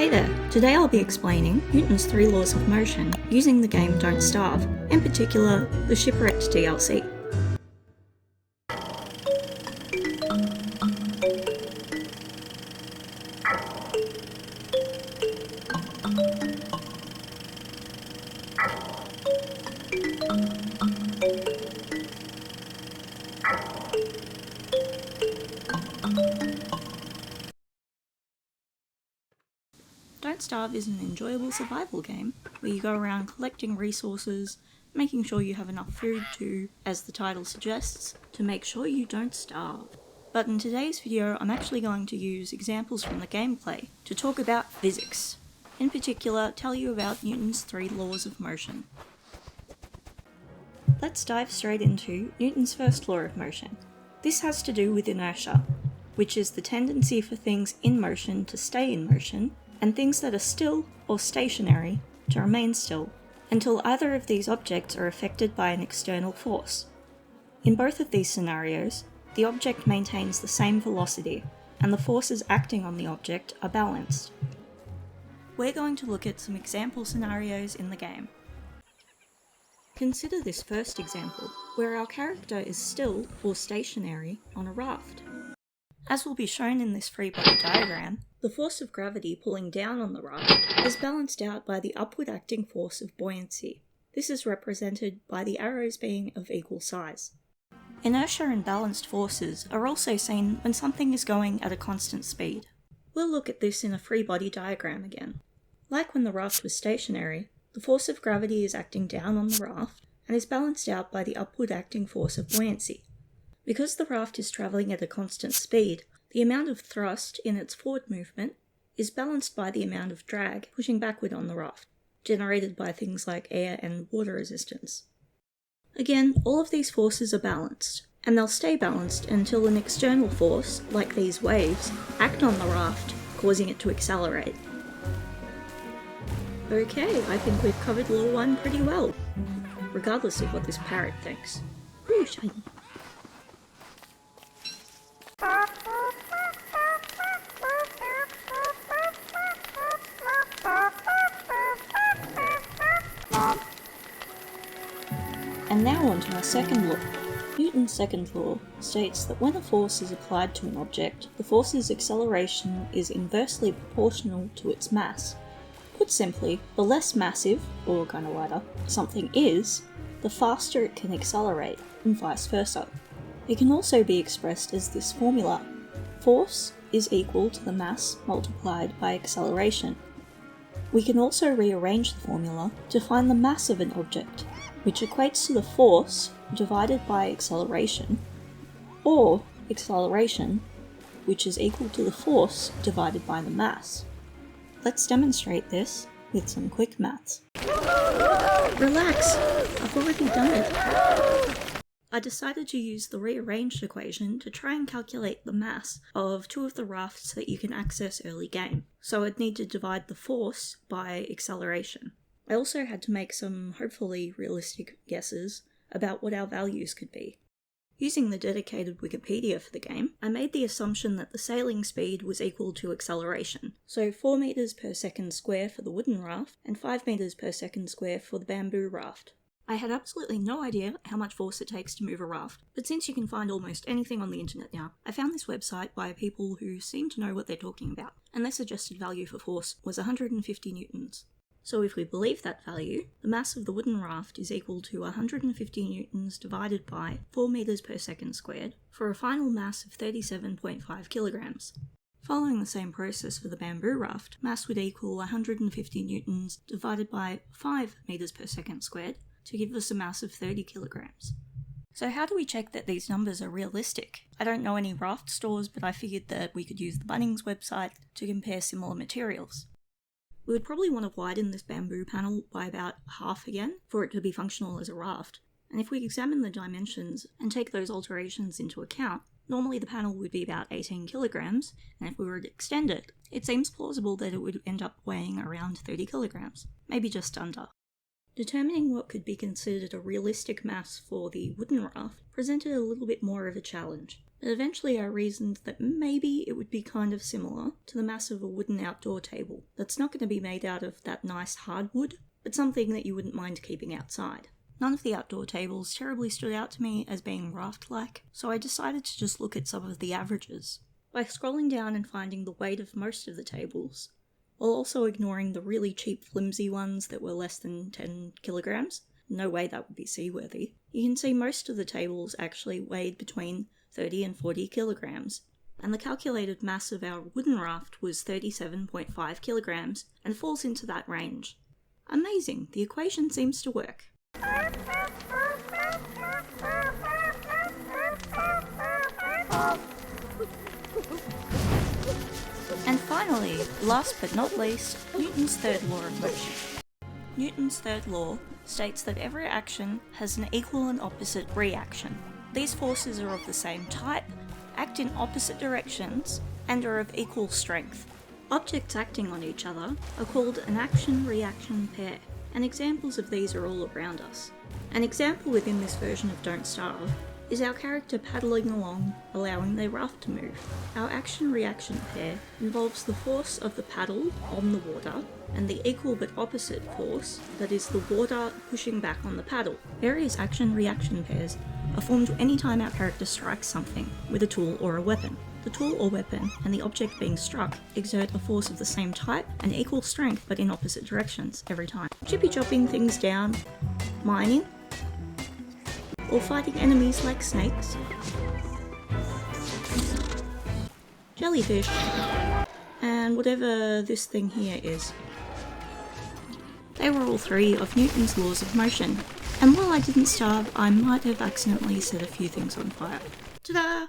Hey there, today I'll be explaining Newton's 3 laws of motion using the game Don't Starve, in particular the Shipwrecked DLC. Don't Starve is an enjoyable survival game where you go around collecting resources, making sure you have enough food to, as the title suggests, to make sure you don't starve. But in today's video I'm actually going to use examples from the gameplay to talk about physics. In particular, tell you about Newton's 3 laws of motion. Let's dive straight into Newton's first law of motion. This has to do with inertia, which is the tendency for things in motion to stay in motion, and things that are still or stationary to remain still, until either of these objects are affected by an external force. In both of these scenarios, the object maintains the same velocity, and the forces acting on the object are balanced. We're going to look at some example scenarios in the game. Consider this first example, where our character is still or stationary on a raft. As will be shown in this free body diagram, the force of gravity pulling down on the raft is balanced out by the upward acting force of buoyancy. This is represented by the arrows being of equal size. Inertia and balanced forces are also seen when something is going at a constant speed. We'll look at this in a free body diagram again. Like when the raft was stationary, the force of gravity is acting down on the raft and is balanced out by the upward acting force of buoyancy. Because the raft is travelling at a constant speed, the amount of thrust in its forward movement is balanced by the amount of drag pushing backward on the raft, generated by things like air and water resistance. Again, all of these forces are balanced, and they'll stay balanced until an external force, like these waves, act on the raft, causing it to accelerate. Okay, I think we've covered Law 1 pretty well, regardless of what this parrot thinks. Ooh, shiny. And now on to our second law. Newton's second law states that when a force is applied to an object, the force's acceleration is inversely proportional to its mass. Put simply, the less massive, or kind of lighter, something is, the faster it can accelerate, and vice versa. It can also be expressed as this formula: force is equal to the mass multiplied by acceleration. We can also rearrange the formula to find the mass of an object, which equates to the force divided by acceleration, or acceleration, which is equal to the force divided by the mass. Let's demonstrate this with some quick maths. Relax, I've already done it. I decided to use the rearranged equation to try and calculate the mass of 2 of the rafts that you can access early game, so I'd need to divide the force by acceleration. I also had to make some hopefully realistic guesses about what our values could be. Using the dedicated Wikipedia for the game, I made the assumption that the sailing speed was equal to acceleration, so 4 meters per second square for the wooden raft and 5 meters per second square for the bamboo raft. I had absolutely no idea how much force it takes to move a raft, but since you can find almost anything on the internet now, I found this website by people who seem to know what they're talking about, and their suggested value for force was 150 newtons. So if we believe that value, the mass of the wooden raft is equal to 150 newtons divided by 4 meters per second squared, for a final mass of 37.5 kilograms. Following the same process for the bamboo raft, mass would equal 150 newtons divided by 5 meters per second squared, to give us a mass of 30 kilograms. So how do we check that these numbers are realistic? I don't know any raft stores, but I figured that we could use the Bunnings website to compare similar materials. We would probably want to widen this bamboo panel by about half again for it to be functional as a raft, and if we examine the dimensions and take those alterations into account, normally the panel would be about 18 kilograms, and if we were to extend it, it seems plausible that it would end up weighing around 30 kilograms, maybe just under. Determining what could be considered a realistic mass for the wooden raft presented a little bit more of a challenge. but eventually I reasoned that maybe it would be kind of similar to the mass of a wooden outdoor table that's not going to be made out of that nice hardwood, but something that you wouldn't mind keeping outside. None of the outdoor tables terribly stood out to me as being raft-like, so I decided to just look at some of the averages. By scrolling down and finding the weight of most of the tables, while also ignoring the really cheap flimsy ones that were less than 10 kilograms, no way that would be seaworthy, you can see most of the tables actually weighed between 30 and 40 kilograms, and the calculated mass of our wooden raft was 37.5 kilograms and falls into that range. Amazing, the equation seems to work. And finally, last but not least, Newton's third law of motion. Newton's third law states that every action has an equal and opposite reaction. These forces are of the same type, act in opposite directions, and are of equal strength. Objects acting on each other are called an action-reaction pair, and examples of these are all around us. An example within this version of Don't Starve is our character paddling along, allowing their raft to move. Our action-reaction pair involves the force of the paddle on the water and the equal but opposite force, that is the water pushing back on the paddle. Various action-reaction pairs are formed anytime our character strikes something with a tool or a weapon. The tool or weapon and the object being struck exert a force of the same type and equal strength but in opposite directions every time. Chippy-chopping things down, mining, or fighting enemies like snakes, jellyfish, and whatever this thing here is. They were all three of Newton's laws of motion, and while I didn't starve, I might have accidentally set a few things on fire. Ta-da!